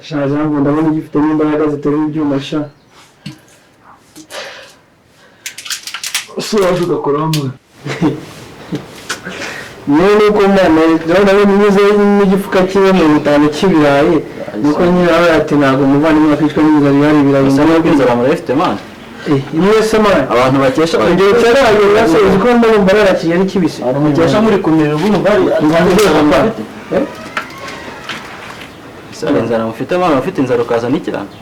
Shaje ngo ndabona gifite n'imbaraga zitari ibyuma sha. Waje ugakoramo none uko mwana ndabona n'ize n'igifuka kiwe mu bitano kibiraye nuko nyine aho ati ntabwo muvandimwe akicwa n'inzara yari biraye ndabona kwinzara mu refite man imwe se man abantu bakesha ngero cyaraye yasoze ko ndabona mbarara kiyari kibisi abantu mukesha muri kumira ubuno bari inzara mufite man bafite inzara ukaza n'ikiranga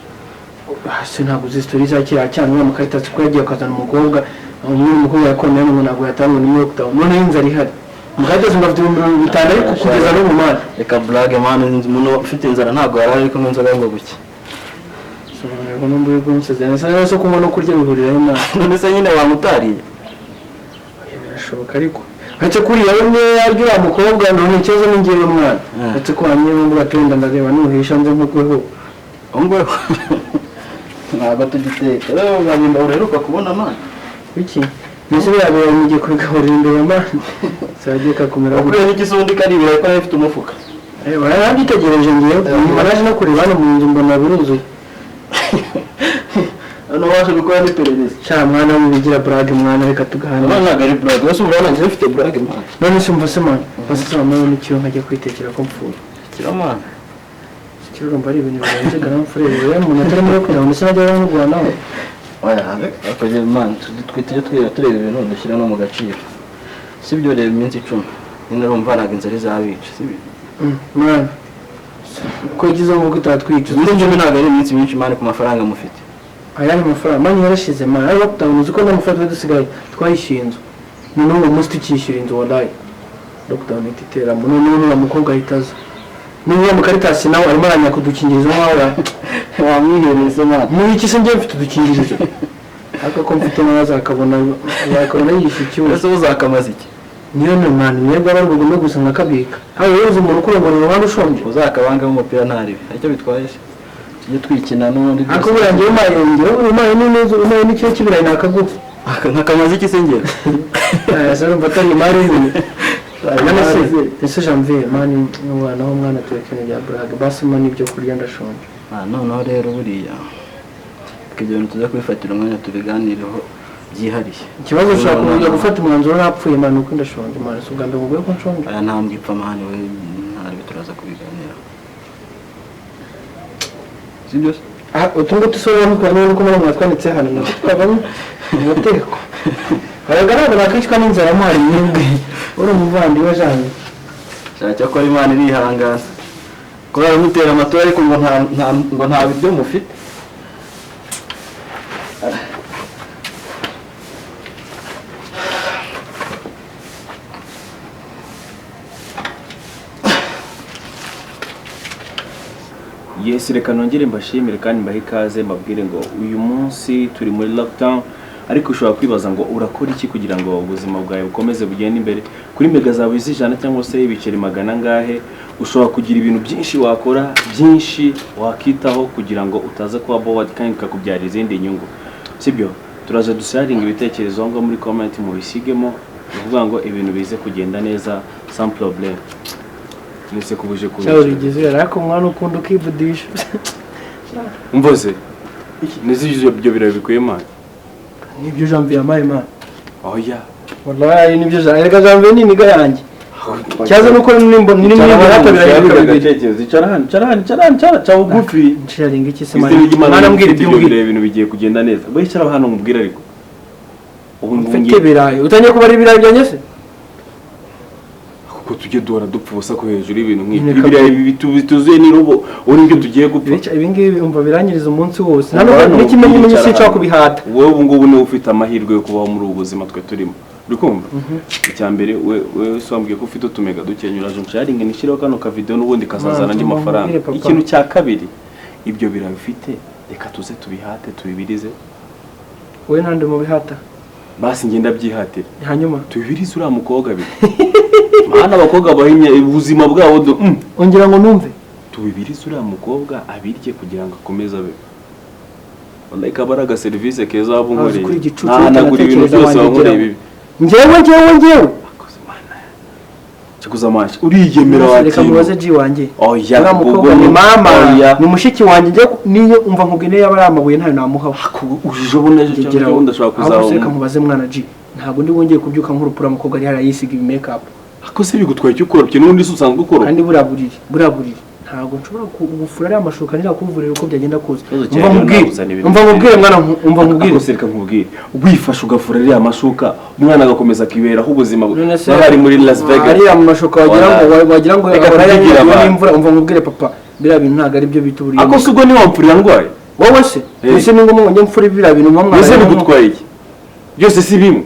se ntabwo uzi story za kira cyane mu karita ko yagiye akazana umukobwa umukobwa yakoneye ngo ntabwo yatanga nimwe kutaho none inzara ihari mugadaze ngafite 50 ariko kugeza no mu mwana reka blague man umuntu ufite inzara ntabwo yarari ko nzoga ngo buke sobanura ngo mbuye kumusezerana sana so kumwe no kurya bihurira imana none se nyine wamutariye birashoboka ariko ate kuri yawe yaryo umukobwa none ikibazo n'ingere umwana ate ko amye ngo batenda ndareba nuhisha nze nk'uko ngo ntabwo tugiteka rero ngabinda ureruka kubona man iki nese yabaye mugiye kubigahurira imbere man sajeka kumera kuri n'ikisundi kari biraye ko afite umufuka barabitegereje ngiye baraje no kureba hano mu nzu mbona biruzuye hano waje gukora n'iperereza sha mwana wigira brag mwana reka tugahana ntabwo ari brag wese urabona nje mfite brag man none se umva se man basa mwana n'icyo nkajya kwitekera ko mfuye kiramana kirumva ari ibintu birenze garamfure rero umuntu atari muri kugira ngo se najya no guhana nawe akaje man twitije tureba ibintu dushyira no mu gaciro sibyo reba iminsi 10 ninde urumva naga inzara zabica sibyo man ko gizo ngo kutatwica ndinje ntabwo ari iminsi myinshi man ku mafaranga mufite aya mafaranga man yarashize man ari bakutamuzi ko n'amafaranga dusigaye twayishinze none uwo musti cyishyura inzu wallahi Dr. Nititera muno none umukobwa ahitaza niba mukaritasi nawe arimo aranya kudukingiriza nkawe wamwihereze man n'iki se ngiye mfite udukingirizo aka ko mfite naza akabona yakabona yishikiwe ese uzakamaza iki niyo man mwebwe abarwo no gusanga kabika hawe yoze umuntu kurongora n'abandi ushonje uzakabanga umupira ntaribi icyo bitwaye tujye twikina n'undi ako burangiye umaye n'inzu umaye n'icyo kibirayi nakagufa nkakamaza iki se ngiye sasa mbatani mari ese janvier mani n'umwana w'umwana turekene bya brag basi mani ibyo kurya ndashonje noneho rero buriya kugira ngo tuza kwifatira umwanya tubiganireho byihariye ikibazo ushaka kujya gufata umwanzuro napfuye mani uko ndashonje mani so gambe ngo ko nshonje aya ntambwe ipfa mani we ntari turaza kubiganira sibyo utungo tusoro nuko nuko mwatwanitse hano twabamo muteko baragaragara akishwa n'inzara mwari mwebwe uri umuvandi wajanye cyacyo ko Imana irihangana kurara mutera amatora ariko ngo nta biryo mufite Yes, reka nongere mbashimire kandi mbahe ikaze mbabwire ngo uyu munsi turi muri lockdown ariko ushobora kwibaza ngo urakora iki kugira ngo ubuzima bwawe bukomeze bugende imbere kuri mega zawe z'ijana cyangwa se ibiceri magana ngahe ushobora kugira ibintu byinshi wakora byinshi wakitaho kugira ngo utaza kuba bored kandi ukakubyarira izindi nyungu sibyo turaje dusaringa ibitekerezo ngo muri comment mu bisigemo uvuga ngo ibintu bize kugenda neza sans problème nise kubuje kubica cyari gize ariko mwana ukunda ukibudisha umvoze nizije byo birabe bikuye man nibyo Janvier amaye man oya wallahi nibyo Janvier Janvier ni niga yanjye cyaza nuko niri biratekereza cara ugufi nshiringa iki se mana mbwira ibintu bigiye kugenda neza boye cyara hano mubwira ariko ubu mfite birayi utanye kuba ari birayi byanyese ko tujye duhora dupfa ubusa ko hejuru y'ibintu nk'ibi bituzuye n'irobo uri ibyo tugiye gupfa ibi ngibi umva biranyiriza umunsi wose n'ikimenyimenyi sinshaka kubihata wowe ubu ngubu niwe ufite amahirwe yo kubaho muri ubu buzima twe turimo uri kumva icya mbere wewe wambwiye ko ufite utumega dukenyura je nsharinge nishyiraho kano ka video n'ubundi kasazana andi mafaranga ikintu cya kabiri ibyo birabifite reka tuze tubihate tubibirize wowe nande mu bihata basi ngenda byihatira hanyuma tubibirize uriya mukobwa biri mana abakobwa bahimye ubuzima bwabo ongera ngo numve tubibirize uriya mukobwa abirye kugira ngo akomeze abe wallahi kabaraga service keza wabunkoreye nagura ibintu byose wankoreye bibi njyewe cyakuza amashi uriyemera reka wakiye mubaze ji wanjye oya uriya mukobwa ni mama ni mushiki wanjye njye niyo umva nkubwine yaba ari amabuye ntayo namuhaho uje ubona cyangwa ndashaka kuzaho reka mubaze mwana ji ntabwo ndi wongeye kubyuka nk'urupura mukobwa ari harayisiga ibi make up ako se bigutwaye cyo ukora byo n'undi usanzwe ukora kandi buraburire ntabwo nshobora kugufura ari amashuka nira kuvurira uko byagenda kuza umva nkubwire mwana umva nkubwire sereka nkubwire wifasha ugafura ari amashuka umwana agakomeza akiberaho ubuzima bari muri Las Vegas ari amashuka wagira ngo imvura umva nkubwire papa bira bintu ntago ari byo bituburiye ako se ubwo ni wampfurira ndwaye wowe se ese ni ngombwa ngo mfure bira bintu mama ese bigutwaye iki byose si bimwe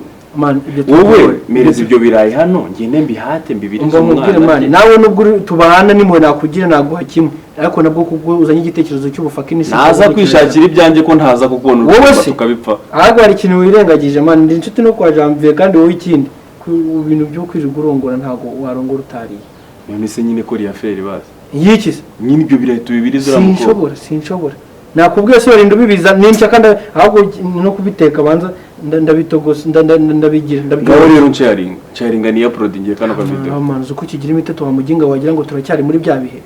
wowe mereza ibyo birayi hano ngende mbihate mbibirize umwana nawe nubwo tubana nimwe nakugira naguha kimwe ariko nabwo kubwo uzanye igitekerezo cy'ubufaka n'isi naza kwishakira ibyanjye ko ntaza kukubona wowe se tukabipfa ahubwo hari ikintu wirengagije man ndi inshuti no kwa Janvier kandi wowe ikindi ku bintu byo kwirirwa urongora ntago warongora utariye none se nyine ko riya feri bazi yiki se nyine ibyo birayi tubibirize uramuko sinshobora nakubwiye se warinda ubibiza ninca kandi ahubwo no kubiteka banza ndabitogose ndabigira ngaho rero nsharinga niya prodingiye kana kwa video amanzu ko kigira imiteto wa muginga wagira ngo turacyari muri bya bihe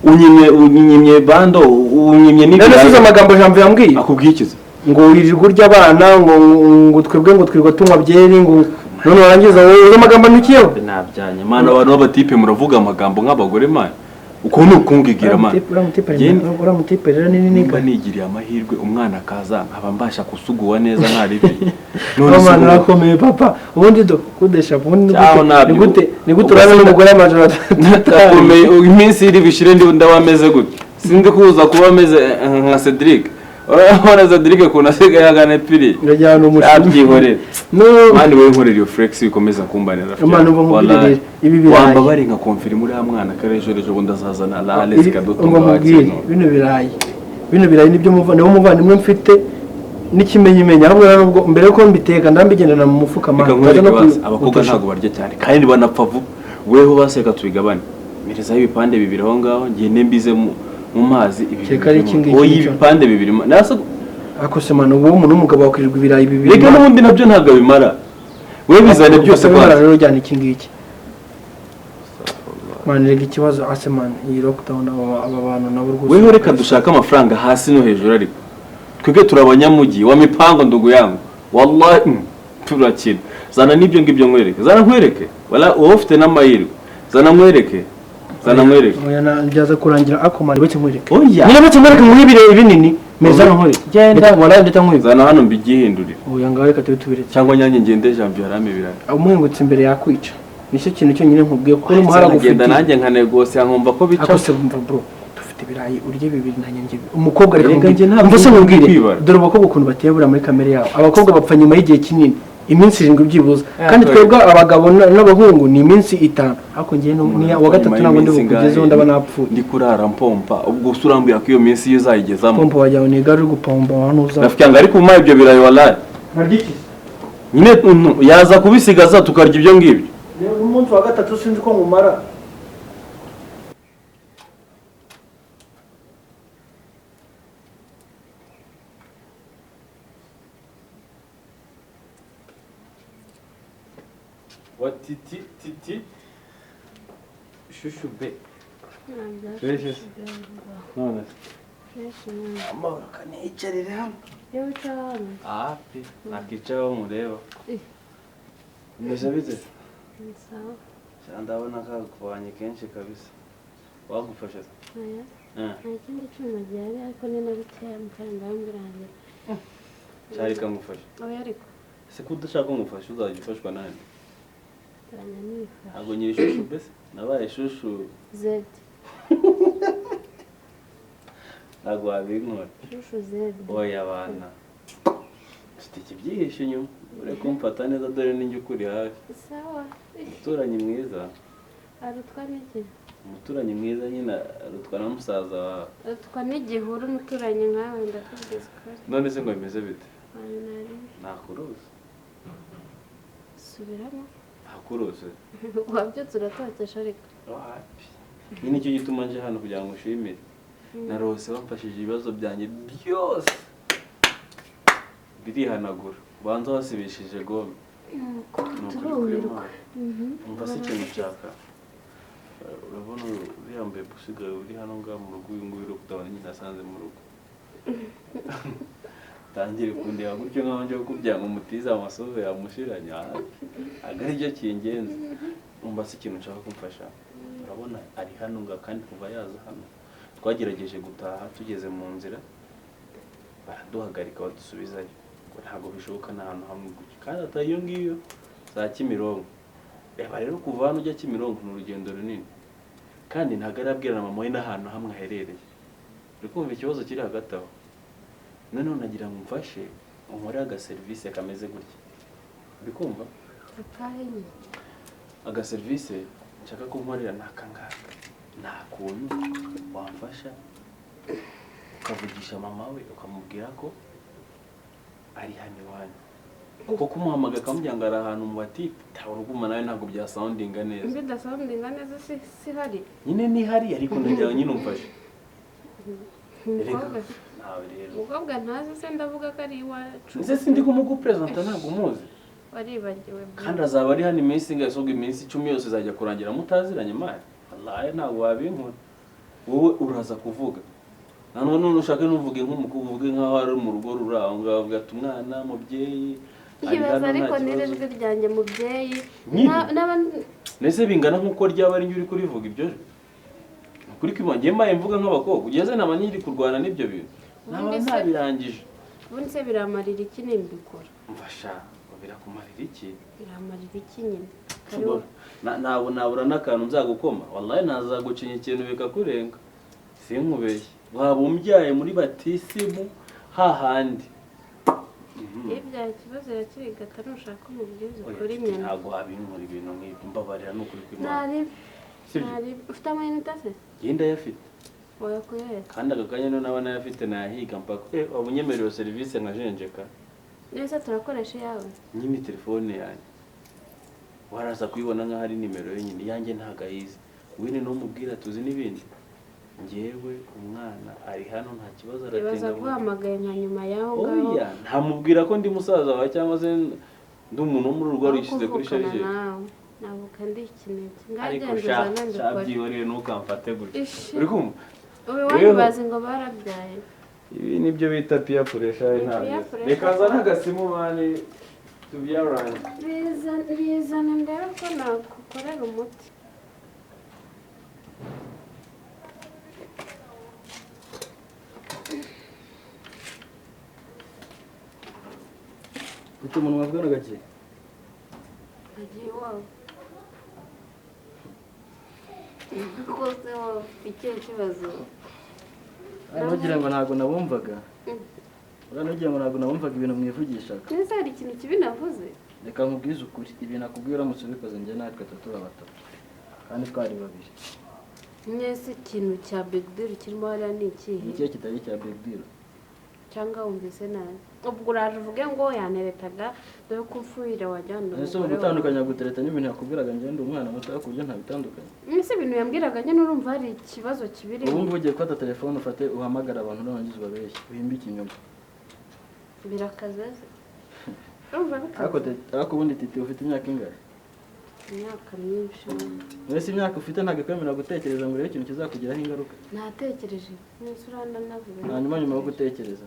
unyimye bando unyimye ni nasize amagambo Janvier yambwiye akubwikiza ngo wirirwa urya abana ngo twebwe ngo twirwa tunywa byeri ngo none warangiza wowe amagambo nukiyeho nabyanye mana abantu b'abatipe muravuga amagambo nk'abagore mana uko nukungigira mana uramutipe rero nini mba nigiriye amahirwe umwana akaza nkaba mbasha kusuguwa neza ntaribi none mana rakomeye papa ubundi do kudesha ubundi ni gute urana n'umugore amajoro nakomeye iminsi iri bishire ndi ndawameze gute sindi kuza kuba ameze nka Cedric urabona Cedric kuna asigaye agane piri ngajyana umushyi mani wewe nkorera iyo flex bikomeza kumbanira wallahi ibi birayi wamba bari nka confirm muri ya mwana karejorejo bundi azazana la Alex kadotunga bino birayi nibyo muvandimwe mfite n'ikimenyimenya ahubwo nubwo mbere yuko mbiteka ndambigendana mu mufuka abakobwa ntago barya cyane kandi banapfa vuba weho baseka tubigabane mireza y'ibipande bibiri aho ngaho ngiye nembize mu mazi ibipande bibiri nasa akosemana uwo umuntu umugabo wakwirirwa ibirayi bibiri rega n'ubundi nabyo ntabwo bimara wewe bizane byose kwa rero jyana iki ngiki manirega ikibazo asemana iyi lockdown aba bantu nabo rwose wewe reka dushaka amafaranga hasi no hejuru ariko twebwe turabanyamugi wa mipango ndugu yangu wallahi turakina zana nibyo ngibyo nkwereke zana nkwereke wala wowe ufite n'amahirwe zana nkwereke oya byaza kurangira akomana bake nkwereke oya niba bake nkwereke muri bire binini meza nkore genda wala ndeta nkwereke zana hano mbigihindurire oya ngaho reka tubire cyangwa nyange ngende Janvier arame birane umuhingutse imbere yakwica nicyo kintu cyo nyine nkubwiye ko n'umuhara gufita nanjye nka negosia nkumva ko bica akose umva bro dufite ibirayi urye bibiri nanjye umukobwa ariko mvuga se nkubwire dore abakobwa ukuntu batebura muri kamere yabo abakobwa bapfa nyuma y'igihe kinini iminsi 7 byibuza kandi twebwe abagabo n'abahungu ni iminsi 5 ariko ngiye ni wa gatatu ntabwo ndi bukugezeho ndaba napfuye ndi kurara mpompa ubwo usurambira ko iyo minsi yizayigezamo pompa wajyaho ni gari gupompa hano uza nafika ngari kuma ibyo birayi wallahi nardiki nyine yaza kubisigaza tukarya ibyo ngibyo umunsi wa gatatu sinzi ko mumara Titi shushu be none amahoro kanicarire hamwe yewe cyane api nakicaho mureba bite sawa ndabona kakubanye kenshi kabisa wagufasha ikindi cyuma gihari ariko ni na bikeya mukarenda w'imbirange cyari kamufasha oya ariko se kudashaka kumufasha uzajya ufashwa nani ntabwo nyiri shushu mbese nabaye shushu Z ntabwo wabinkora shushu Z oya abana mfite ikibyihishe inyuma ure kumfata neza dore ninjye ukuri hafi sawa umuturanyi mwiza arutwa n'iki umuturanyi mwiza nyine arutwa na musaza wawe arutwa n'igihuru umuturanyi nkawe ndakubwiza ukuri none se ngo bimeze bite nakuruzi subiramo hakurose wabyutse uratotesha ariko nyine nicyo gituma nje hano kugira ngo ushimire narose wamfashije ibibazo byanjye byose birihanagura ubanza wasibishije gome turumirwa umva se ikintu nshaka urabona uriya usigaye uri hano ngaha mu rugo uyu nguyu lockdown nyine asanze mu rugo tangire kundeba gutyo nk'aho nje kukubyanga umutiza amasozo yamushiranya agari ryo kingenza umva se ikintu nshaka kumfasha urabona ari hano ngaha kandi kuva yaza hano twagerageje gutaha tugeze mu nzira baraduhagarika badusubizayo ntabwo bishoboka n'ahantu hamwe gutya kandi atari iyo ngiyo za Kimironko reba rero kuva hano ujya Kimironko ni urugendo runini kandi ntabwo arabwira na mama we n'ahantu hamwe aherereye uri kumva ikibazo kiri hagati aho noneho nagira ngo umfashe unkorere agaserivisi kameze gutya uri kumva agaserivisi nshaka ko unkorera ni akangaka nta kuntu wamfasha ukavugisha mama we ukamubwira ko ari hano iwanyu kuko kumuhamagara akamubwira ngo ari ahantu mu bati uruguma nawe ntabwo byasoundinga neza bidasoundinga neza si hari nyine ni hari ariko ndagira nyine umfashe umukobwa ntazi se ndavuga ko ari iwacu nze sindi kumugupresenta ntabwo umuzi waribagiwe kandi azaba ari hano iminsi ingahe soga iminsi 10 yose izajya kurangira mutaziranye mari wallahi ntabwo wabinkora wowe uraza kuvuga none ushaka n'uvuge nk'umukuru uvuge nk'aho ari mu rugo ruraho ngaho ugata umwana mubyeyi ibaza ariko nirejwe ryanjye mubyeyi nese bingana nk'uko ryaba ari uri kurivuga ibyo kuri kibonye mbaye mvuga nk'abakobwa ugeze nabanye iri kurwana n'ibyo bintu naba ntabirangije ubundi se biramarira iki nimbikora mfasha birakumarira iki biramarira iki nyine nabura n'akantu nzagukoma wallahi nazagucinya ikintu bikakurenga sinkubeshye waba umbyaye muri batisimu hahandi ibya kibazo yakirigata nushaka umubwiza ukuri nyine ntabwo wabinkora ibintu nk'ibyo mbabarira n'ukuri kw'Imana nari ufite amayinite se yenda yafite wayakuye kandi agakanya no nabana yafite nahiga mpaka wabunyemerera service nka jenjeka nese turakoresha yawe nyine telefone yanjye waraza kuyibona nka hari nimero yenyine yanjye ntagayize wine no mubwira tuzi n'ibindi ngewe umwana ari hano nta kibazo aratinda ibaza guhamagaye nka nyuma yaho ngaho oya ntamubwira ko ndi musaza wawe cyangwa se ndi umuntu wo muri urugo rishize kuri sharije ntabwo kandi ikintu ariko shabyihoreye ntukamfate gutya uri kumva ubu wabibaze ngo barabyaye ibi nibyo bita peer pressure ntabyo reka zana agasimu bane tubyaranye bizana ndebe ko nakukorera umuti ufite umuntu wabwira gake agiye iwawe rwose wowe ikihe kibazo uragira ngo ntabwo nabumvaga uragira ngo ntabwo nabumvaga ibintu mwivugishaga neza hari ikintu kibi navuze reka nkubwize ukuri ibintu nakubwiye uramutse ubikoze njye natwe tuba batatu kandi twari babiri mwese ikintu cya big deal kirimo hariya ni ikihe ikihe kitari icya big deal cyangwa wumvise nabi ubwo uraje uvuge ngo yaneretaga dore ko upfuye wajyana ese ubu gutandukanya gutereta n'ibintu yakubwiraga njye ndi umwana muto ku buryo ntabitandukanye mwese ibintu yambwiraga nyine urumva hari ikibazo kibiri ubu ngubu ugiye gufata telefone ufate uhamagara abantu n'abangizi ubabeshye uhimbe ikinyoma birakaze urumva bikaze ariko ubundi titi ufite imyaka ingahe imyaka myinshi mwese imyaka ufite ntabwo ikwemerera gutekereza ngo urebe ikintu kizakugiraho ingaruka natekereje mwese uranda navuga hanyuma nyuma yo gutekereza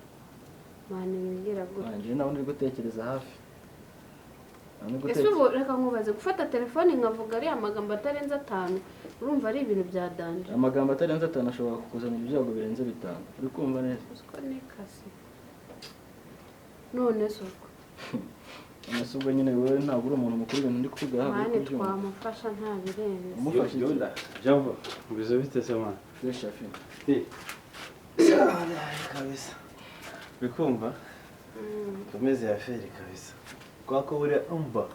mwana mbwira gutya njye nawe ndi gutekereza hafi ese ubu reka nkubaze gufata telefone nkavuga ariya magambo atarenze 5 urumva ari ibintu bya danje amagambo atarenze 5 ashobora kukuzanira ibyago birenze 5 uri kumva neza uko nikase none soko ese ubwo nyine wowe ntabwo uri umuntu mukuru ibintu ndi kuvuga hafi mwana twamufasha nta birenze umufasha Gahunda jambo mbizo bite se mwana fresh afi kabisa bikumva tumeze ya feri kabisa kwa ko buri umba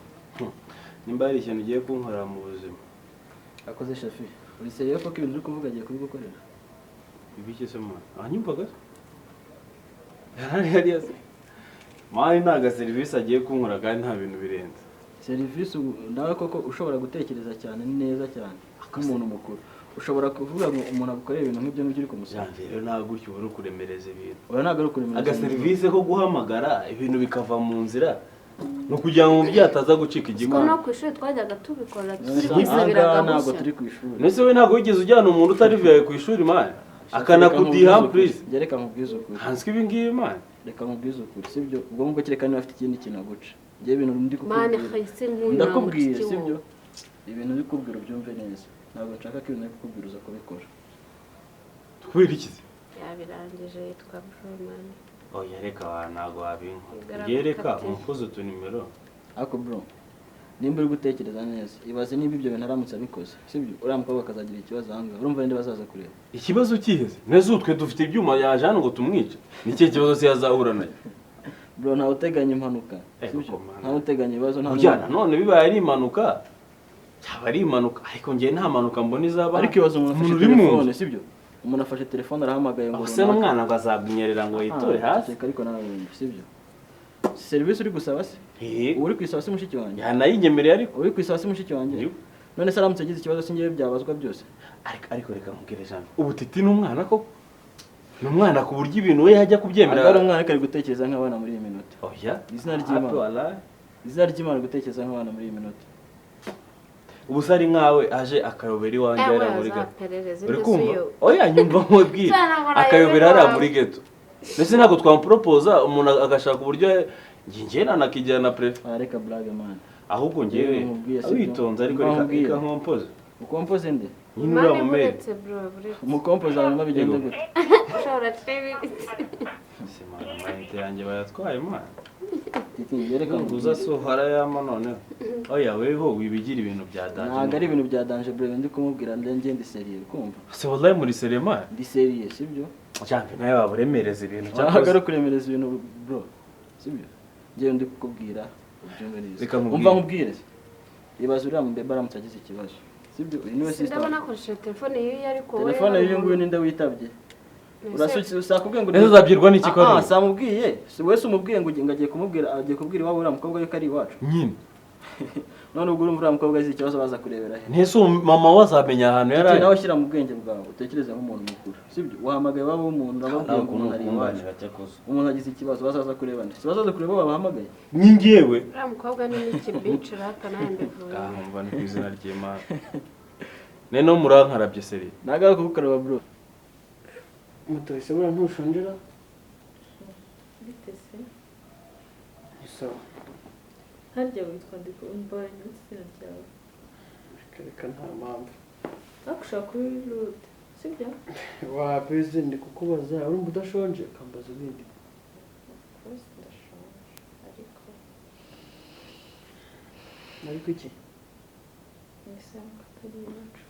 nimba ari ikintu ugiye kunkorera mu buzima akoze shafi uri seriye ko ibintu uri kuvuga agiye kubigukorera ibiki se mwana anyumvaga yari yase mari ntaga serivisi agiye kunkora kandi nta bintu birenze serivisi nawe koko ushobora gutekereza cyane neza cyane nk'umuntu mukuru ushobora kuvuga ngo umuntu agukorera ibintu nk'ibyo n'ibyo uri kumusanga rero nta gutyo uri kuremereza ibintu oya ntago ari kuremereza aga serivisi ko guhamagara ibintu bikava mu nzira no kugira ngo umubyeyi ataza gucika igimana no ku ishuri twajyaga tubikora ntabwo turi ku ishuri nese we ntabwo wigeze ujyana umuntu utari viyaye ku ishuri mani akanakudiha please reka nkubwize ukuri hanswe ibi ngibi mani reka nkubwize ukuri sibyo ubwo ngubwo kereka niba afite ikindi kintu aguca ngiye ibintu ndi mani kukubwira khayise nk'uyu ndakubwira sibyo ibintu uri kubwira ubyumve neza ntabwo nshaka ko ibintu uri kukubwira uza kubikora kubera iki yabirangije yitwa Bruman oya reka ntabwo wabinkora yereka umukozi utu nimero ariko bro nimba uri gutekereza neza ibaze niba ibyo bintu aramutse abikoze sibyo uriya mukobwa akazagira ikibazo ahangaha urumva ninde bazaza kureba ikibazo kiheze neza utwe dufite ibyuma yaje hano ngo tumwice ni ikihe kibazo se yazahura nayo bro ntawe uteganya impanuka sibyo ntawe uteganya ibibazo nta none bibaye ari impanuka cyaba ari impanuka ariko njye nta mpanuka mbona izaba ariko ibibazo umuntu afashe telefone sibyo umuntu afashe telefone arahamagaye ngo se n'umwana ngo azagunyerera ngo yitore hasi ariko nawe sibyo serivisi uri gusaba se uri kwisaba se mushiki wanjye yanayinyemereye ariko uri kwisaba se mushiki wanjye none se aramutse agize ikibazo singiye byabazwa byose ariko reka mubwire Jean ubu titi n'umwana ko n'umwana ku buryo ibintu we yajya kubyemera ari umwana ari gutekereza nk'abana muri iyi minota oya izina ry'Imana gutekereza nk'abana muri iyi minota ubu se ari nkawe aje akayobera iwanjye yari muri geto uri kumva oya nyumva mubwire akayobera ari muri geto ndetse ntabwo twamuporopoza umuntu agashaka uburyo njye nanakijyana prefe areka blague man ahubwo njyewe witonze ariko reka nkompoze ukompoze nde nyine uriya mumere umukompoze hanyuma bigenda gute ushobora twibiti simana mayite yanjye bayatwaye mwana yereka nguza sohara yama none oya weho wibigira ibintu bya danje ntabwo ari ibintu bya danje bro ndi kumubwira ndi seriye kumva se wallahi muri seriye man ndi seriye sibyo cyangwa nawe waburemereza ibintu cyangwa ntabwo ari kuremereza ibintu bro sibyo ngiye ndi kukubwira ubyumve neza umva nkubwire ibaze uriya mubebe aramutse agize ikibazo sibyo uyu niwe sister ndabona akoresheje telefone yiwe ariko we telefone y'uyu nguyu ninde witabye usakubwiye ngo neza uzabyirwa n'iki ko samubwiye wese umubwiye ngo agiye kubwira iwabo uriya mukobwa yuko ari iwacu nyine none ubwo urumva uriya mukobwa agize ikibazo baza kurebera he ntese mama we azamenya ahantu yari ari nawe shyira mu bwenge bwawe utekereze nk'umuntu mukuru sibyo wahamagaye iwabo w'umuntu urababwiye ngo umuntu ari iwacu umuntu agize ikibazo bazaza kureba nde bazaza kureba abo bahamagaye ni njyewe uriya mukobwa ni iki bici rata nawe mbivuye mva ni ku izina ry'Imana none murankarabye seri ntabwo ari kugukaraba bro mutoyise buriya ntushonjera bitese isawa harya witwa ndikumbaye n'izina ryawe reka nta mpamvu ariko ushaka kuri route sibyo wa pezi ndi kukubaza urumva udashonje ukambaza ibindi rwose ndashonje ariko iki nisanga atari iwacu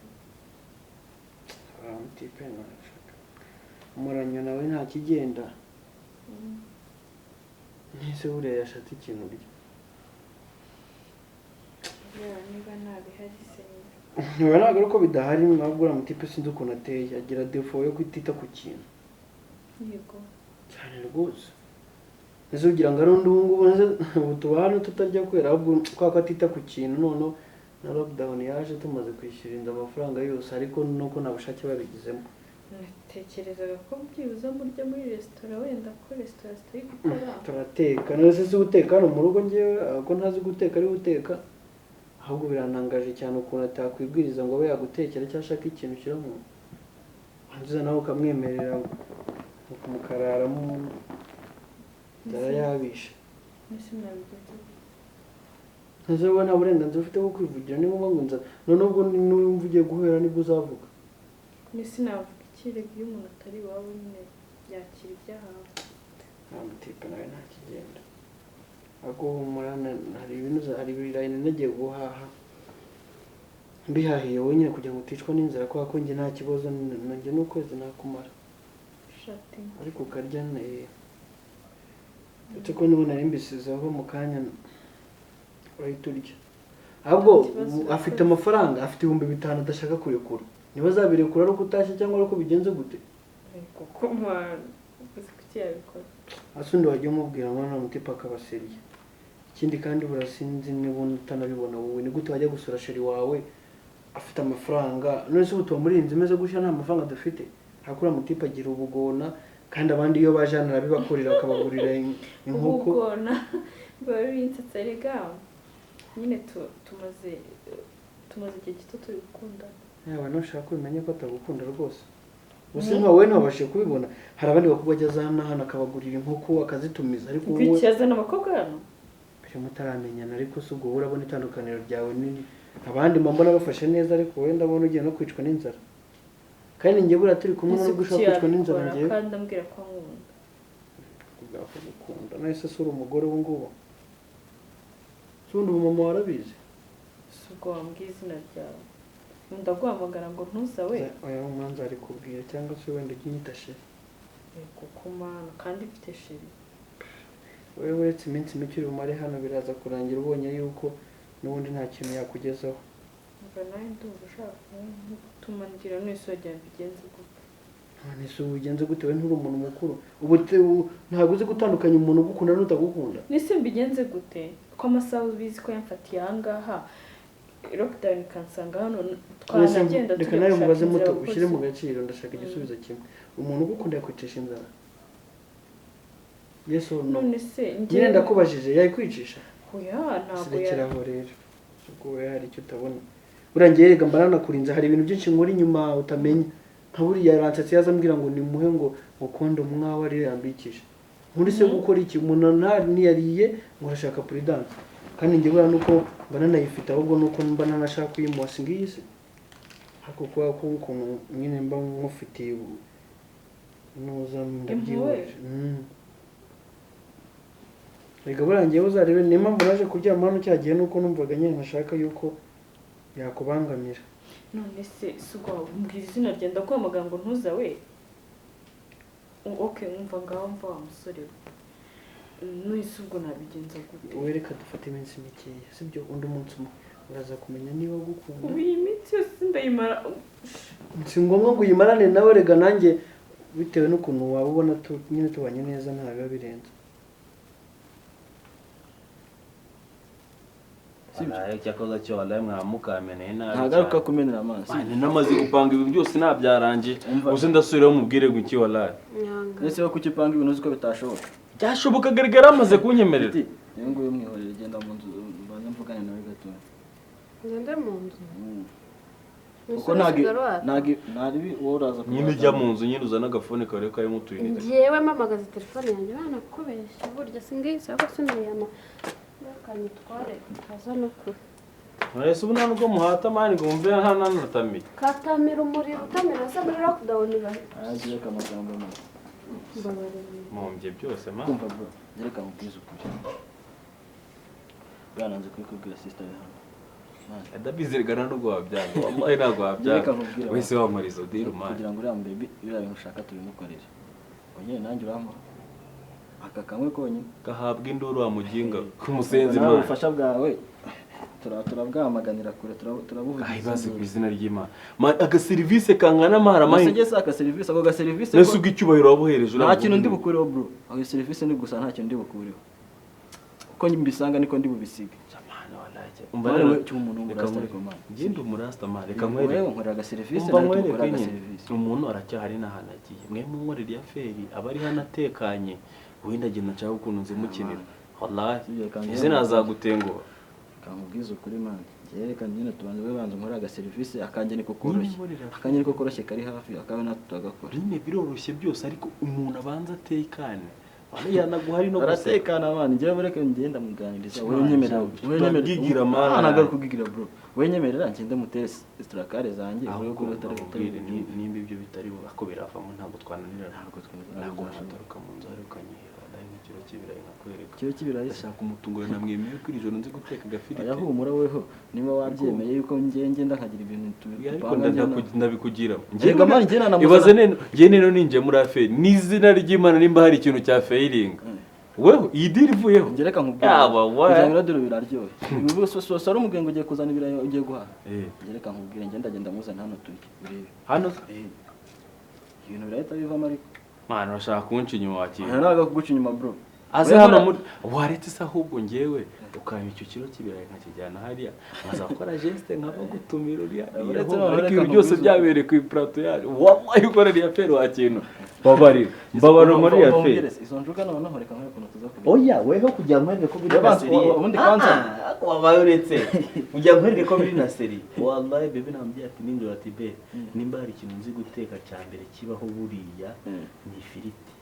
mutipe nashaka umuranyo nawe nta kigenda nise buriya yashatse ikintu urya niba ntabihari se niba ntabwo ari uko bidahari ntabwo uriya mutipe sinzi ukuntu ateye agira defo yo kutita ku kintu yego cyane rwose ese ugira ngo ari undi ubu ngubu ubu tuba hano tutarya kubera ahubwo kwa ko atita ku kintu noneho na lockdown yaje tumaze kwishyura inzu amafaranga yose ariko nuko nta bushake babigizemo natekerezaga ko byibuze murya muri resitora wenda ko resitora zitari gukora turateka nose si guteka hano mu rugo ngewe ko ntazi guteka ari guteka ahubwo birantangaje cyane ukuntu atakwibwiriza ngo abe yagutekera cyangwa ashaka ikintu ushyira mu wangiza nawe ukamwemerera mukararamo yabishe mbese mwabigenza ntazo wowe nta burenganzira ufite bwo kwivugira niba ngo nza none ubwo n'uwumva ugiye guhera nibwo uzavuga mbese navuga ikirego iyo umuntu atari iwabo nyine yakira ibyahawe nta mutipe nawe nta kigenda ahubwo humura hari ibintu hari ibirayi nagiye guhaha mbihahiye wowe nyine kugira ngo uticwa n'inzara kubera ko njye nta kibazo nanjye n'ukwezi nakumara ariko ukarya uretse ko niba nari mbisizeho mu kanya urahita urya ahubwo afite amafaranga afite 5,000 adashaka kurekura niba azabirekura ari uko utashye cyangwa ari uko bigenze gute kuko uzi ko iki yabikora hasi undi wajya umubwira ngo nta mutipe akabaseriye ikindi kandi burasinzi niba utanabibona wowe ni gute wajya gusura sheri wawe afite amafaranga none se ubu tuba muri iyi nzu imeze gutya nta mafaranga dufite hakura mutipe agira ubugona kandi abandi iyo baje hano arabibakorera akabagurira inkoko bari binsetse rega nyine tumaze igihe gito turi gukundana. Yawe nushaka kubimenya ko atagukunda rwose. Gusa nkawe ntabashe kubibona. Hari abandi bakobwa ageza hano akabagurira inkoko akazitumiza ariko wowe kwikizana abakobwa hano. Byo mutaramenyana ariko se ubwo urabona itandukaniro ryawe nini. Abandi mbona bafashe neza ariko wowe ndabona ugiye no kwicwa n'inzara. Kandi njye bura turi kumwe no gushaka kwicwa n'inzara njye. Kandi ambwira ko nkunda. Gukunda nahise sura umugore w'ungubo. Sundi mama warabizi. Sugo wambwiye izina ryawe. Ndaguhamagara ngo ntuzawe. Oya umwanza ari kubwira cyangwa se wenda uginyita sheri. Kuko mana kandi mfite sheri. Wewe uretse iminsi mike uri umare hano biraza kurangira ubonye yuko n'ubundi nta kintu yakugezaho. Ngo nawe ndumva ushaka gutuma ngira n'isojya bigenze gute. None se ubigenze gute we nturi umuntu mukuru? Ubu ntabwo uzi gutandukanya umuntu ugukunda n'utagukunda. Nise mbigenze gute? Ko amasaha ubizi ko yamfatiye ahangaha. Lockdown kansanga hano twanagenda reka nawe mubaze muto ushyire mu gaciro ndashaka igisubizo kimwe. Umuntu ugukunda yakwicisha inzara. Yes or no? None se njye ndakubajije yayikwicisha. Oya ntabwo yakiraho rero. Ubwo hari icyo utabona. Urangiye rega mbarana kurinza hari ibintu byinshi nkora inyuma utamenya. Nka buriya ransatsi yazambwira ngo ni muhe ngo ukondo mwawe ari yambikije. Muri se gukora iki umuntu niyariye ngo arashaka prudence. Kandi njye bura nuko banana yifite ahubwo nuko mbana nashaka kuyimuha ngiyise. Hako kwa ko nyine mba mufitiye nuza ndabyiwe. Rega burangiye uzarebe nema mbaraje kuryama hano cyagiye nuko numvaga nyine ntashaka yuko yakubangamira. None se sugo mbwira izina rye ndakwamaga ngo ntuzawe. Okay umva ngaho mva wa musore. Nuyise ubwo nabigenza gute? Wereka dufate iminsi mikeya sibyo undi umunsi uraza kumenya niba gukunda. Uyi iminsi yose ndayimara. Si ngombwa ngo uyimarane nawe rega nanjye bitewe n'ukuntu waba ubona nyine tubanye neza nta biba birenze. Sibyo cyakoza cyo walaye mwamukamene nabi. Ntagaruka kumenera amazi. Bane namaze gupanga ibintu byose nabyarangiye. Uze ndasubiraho mubwire ngo iki walaye. Ese wo kukipanga ibintu uziko bitashoboka. Byashoboka garagara amaze kunyemerera. Niyo ngo yumwihorere genda mu nzu mbana mvugane nawe gato. Ngende mu nzu. Uko nagi woraza ko nyine ujya mu nzu nyine uzana agafone kawe karimo utuyinite. Ngiyewe mpamagaza telefone yanjye bana kubeshya burya singise aho sinayama. Bakanyitware kaza no ku. Ese ubu ntabwo muhata mani ngo mve hano natami. Katamira umuriro utamira se muri lockdown bari. Agiye kamagambo no. Mumbye byose ma. Kumva bro, reka mubwize ukuri. Bwananze kwikubwira sister yawe. Adabizirigana no gwabyanga. Wallahi nagwa wabyanga. Wese wamarizo diru man. Kugira ngo uriya baby biriya bintu ushaka tubimukorera. Onye nanjye uramo. Aka kamwe konyine gahabwa induru wa muginga kumusenzi man. Ubufasha bwawe turabwamaganira kure turabuvuga. Ahibaze ku izina ry'Imana. Aka service kangana mahara mayi. Sengese aka service ako ga service. Nesuga icyubahiro wabuhereje. Nta kintu ndi bukureho bro. Ako service ni gusa nta kintu ndi bukureho. Uko mbisanga niko ndi bubisige. Umva rero cy'umuntu w'umurasta ariko man. Ngende umurasta man reka mwere. Wewe nkora aga service na aga service. Umuntu aracyahari nahanagiye. Mwe mu nkorera ya feri abari hanatekanye. Wenda genda nshaka ukuntu nzimukinira. Wallahi izi nazagutenguha. Kamubwiza ukuri man. Yerekana nyine tubanze we banze nkora aga service akanje niko koroshye. Akanje niko koroshye kari hafi akabe natutagakora. Nyine biroroshye byose ariko umuntu abanza atekane. Yanaguhari no aratekana man ngiye bureke ngenda muganiriza we nyemerera gigira man nagaruka kugigira bro we nyemerera ngende mutere strakare zanjye we ko utari nimba ibyo bitari bako biravamo ntabwo twananira ntabwo nshataruka mu nzu ari ukanyihera ndari n'ikiro kibirayi nakwereka kiro kibirayi shaka umutungura namwemeye ko iri joro nzi guteka gafiriti ayahumura weho niba wabyemeye yuko ngenda nkagira ibintu tubipanga ndabikugira ibaze nene ninje muri aferi n'izina ry'Imana nimba hari ikintu cya failing weho iyi diri vuyeho ngereka nkubwira kugira ngo biraryohe ubu so ari umugengo ugiye kuzana ibirayi ugiye guha ngereka nkubwira ngenda muzana hano turi birebe hano ibintu birahita bivamo ariko mana urashaka kunca inyuma wakira ntaga kuguca inyuma bro aze hano muri waretse se ahubwo ngewe ukanya icyo kiro cy'ibirayi nkakijyana hariya nkazakora geste nkaba gutumira uriya ariko ibi byose byabereye ku iplato yacu wallahi ukorera ya feri wakintu babarira mbabara muri ya feri izo njuga noneho reka nkore ukuntu tuza kubira oya weho kujya nkwereke ko biri na seri ubundi kwanza wabaye uretse ujya nkwereke ko biri na seri wallahi bebe nambye ati ninjoro ati be nimba hari ikintu nzi guteka cya mbere kibaho buriya ni ifiriti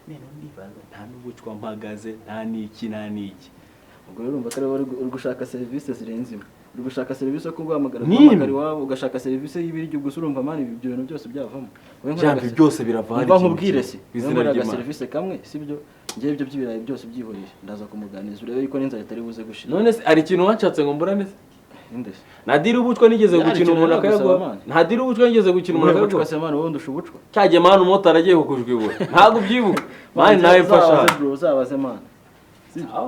nene ndibaza nta n'ubucwa mpagaze nta n'iki ubwo rero urumva ko uri gushaka serivisi zirenze imwe uri gushaka serivisi yo guhamagara iwabo ugashaka serivisi y'ibiryo gusa urumva mani ibyo bintu byose byavamo byambi byose birava hari ikintu nkubwire se izina rya serivisi kamwe sibyo ngiye ibyo by'ibirayi byose byihoreye ndaza kumuganiza urebe yuko n'inzara itari buze gushira none se ari ikintu wanshatse ngo mburane se nadiri ubucwa nigeze gukina umuntu akayagwa nadiri ubucwa nigeze gukina umuntu akayagwa se mani wowe ndusha ubucwa cyaje mani umuntu aragiye kukujwibura ntabwo ubyibuka mani nawe fasha uzabaze mani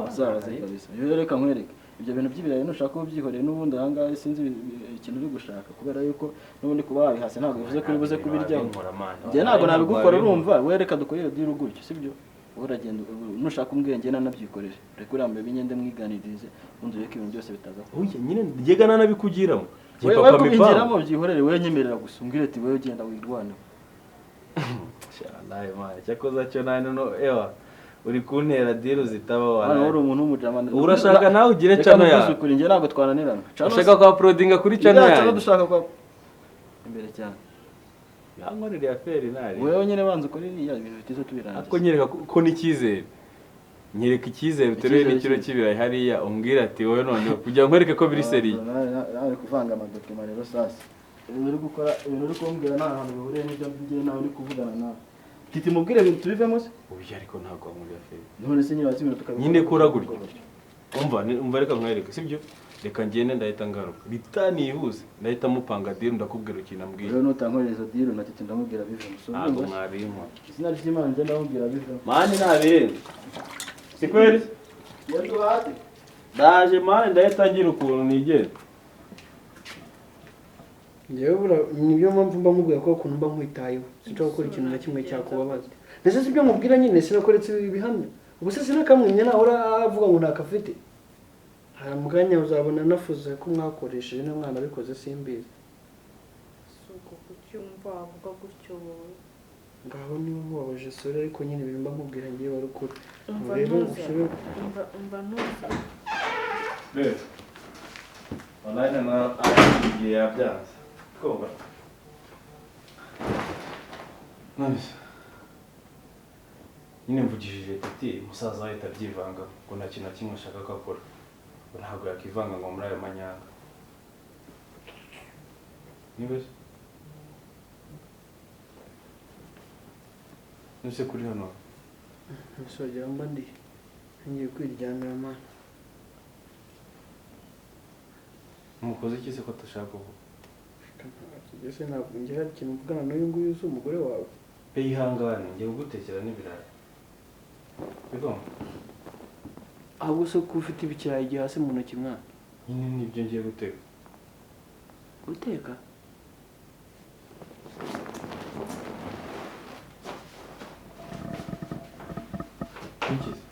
uzabaze kabisa reka nkwereke ibyo bintu by'ibirayi nushaka ubyihoreye n'ubundi ahangaha sinzi ikintu uri gushaka kubera yuko n'ubundi kuba wabihase ntabwo bivuze ko uribuze kubiryaho njye ntabwo nabigukora urumva wereka dukorere diri gutyo sibyo uragenda nushaka umbwenge nanabyikorere reka urambe binyende mwiganirize ubundi reka ibintu byose bitaza oya nyine njyega nanabikugiramo wewe kubinjiramo byihorere wewe nyemerera gusa umbwire ati wewe genda wirwana inshallah mari cyakoza cyo nane no ewa uri kuntera diro zitaba wana uri umuntu w'umujamana urashaka nawe ugire channel ya ukuri nge ntabwo twananirana ushaka kwa uploadinga kuri channel ya dushaka kwa imbere cyane yankorera ya feri nari wewe nyine banze ukuri ya ibintu bitizo tubirangiza ako nyereka ko nikizere nyereka ikizere uteruye n'ikiro cy'ibirayi hariya umbwira ati wowe none kujya nkwereke ko biri seri nawe kuvanga amadokima rero sasa ibintu uri gukora ibintu uri kumbwira nta hantu bihuriye n'ibyo ngiye nawe uri kuvugana nawe titi mubwire ibintu tubivemo se ubu ariko ntabwo muri aferi none se nyine wasimira tukabikora nyine kura gutyo umva reka nkwereke sibyo reka ngende ndahita ngaruka bitanihuse ndahita mupanga deal ndakubwira ikintu ambwira rero nutankorera izo deal na titi ndamubwira bivemo ntabwo mwarimwa izina ry'Imana ngenda ndamubwira bivemo mani nabirenze si kweli yego hati ndaje mani ndahita ngira ukuntu nigenda njyewe nibyo mpamvu mba mubwira ko ukuntu mba nkwitayeho sinshaka gukora ikintu na kimwe cyakubabaza ndetse si byo mubwira nyine sinakoretse ibihamya ubu se sinakamwimye nahora avuga ngo ntakafite hari muganya uzabona nafuze ko mwakoresheje n'umwana abikoze simbizi suko kucyumva avuga gutyo wowe ngaho niba mubabaje sore ariko nyine ibintu mba mubwira ngiye barukuri umva ntuza rero online na igihe yabyanze koba nice nyine mvugishije titi musaza ahita abyivanga ngo nta kintu na kimwe ashaka ko akora ntabwo yakivanga ngo muri ayo manyanga nibaze nuse kuri hano nsogera mba ndi ngiye kwiryamira mana umukozi iki se ko atashaka kuvuga ese ntabwo ngira ikintu mvugana n'uyu nguyu uzi umugore wawe pe yihangane ngiye kugutekera n'ibirayi bigomba ahubwo se ko ufite ibikirayi igihe hasi mu ntoki mwana nyine nibyo ngiye guteka guteka nkize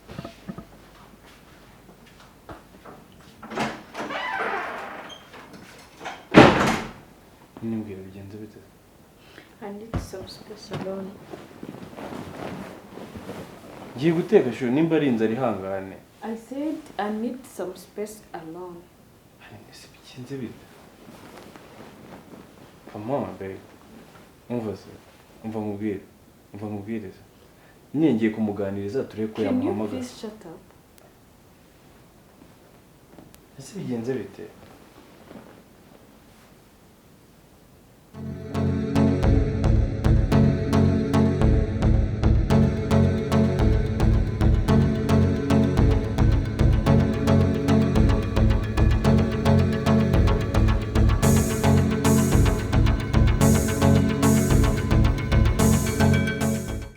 nimbwira bigenze bite I need some space alone. ngiye guteka shuri nimba ari inzara ihangane I said I need some space alone. ese bigenze bite come on babe umva se umva mubwiriza nyine ngiye kumuganiriza turebe ko Can you yamuhamagara please shut up? ese bigenze bite